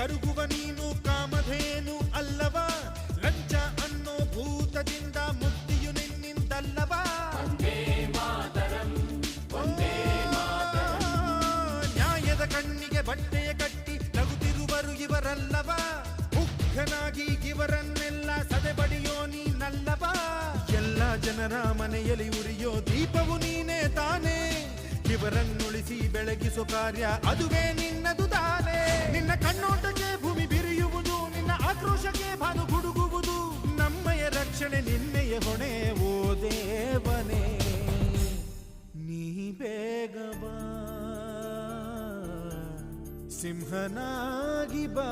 ಕರುಗುವ ನೀನು ಕಾಮಧೇನು ಅಲ್ಲವ, ಲಂಚ ಅನ್ನೋ ಭೂತದಿಂದ ಮುಕ್ತಿಯು ನಿನ್ನಿಂದಲ್ಲವ. ನ್ಯಾಯದ ಕಣ್ಣಿಗೆ ಬಟ್ಟೆಯ ಕಟ್ಟಿ ನಗುತ್ತಿರುವರು ಇವರಲ್ಲವ, ಮುಗ್ಧನಾಗಿ ಇವರನ್ನೆಲ್ಲ ಸದೆಬಡಿಯೋ ನೀನಲ್ಲವ. ಎಲ್ಲ ಜನರ ಮನೆಯಲ್ಲಿ ಉರಿಯೋ ದೀಪವು ನೀನೇ ತಾನೇ, ಇವರನ್ನುಳಿಸಿ ಬೆಳಗಿಸೋ ಕಾರ್ಯ ಅದುವೇ ನಿನ್ನದು ತಾನೇ. ನಿನ್ನ ಕಣ್ಣೋಟಕ್ಕೆ ಭೂಮಿ ಬಿರಿಯುವುದು, ನಿನ್ನ ಆಕ್ರೋಶಕ್ಕೆ ಭಾನು ಗುಡುಗುವುದು, ನಮ್ಮಯ ರಕ್ಷಣೆ ನಿನ್ನೆಯ ಹೊಣೆ ಓ ದೇವನೇ. ನೀ ಬೇಗಬಾ ಸಿಂಹನಾಗಿ ಬಾ.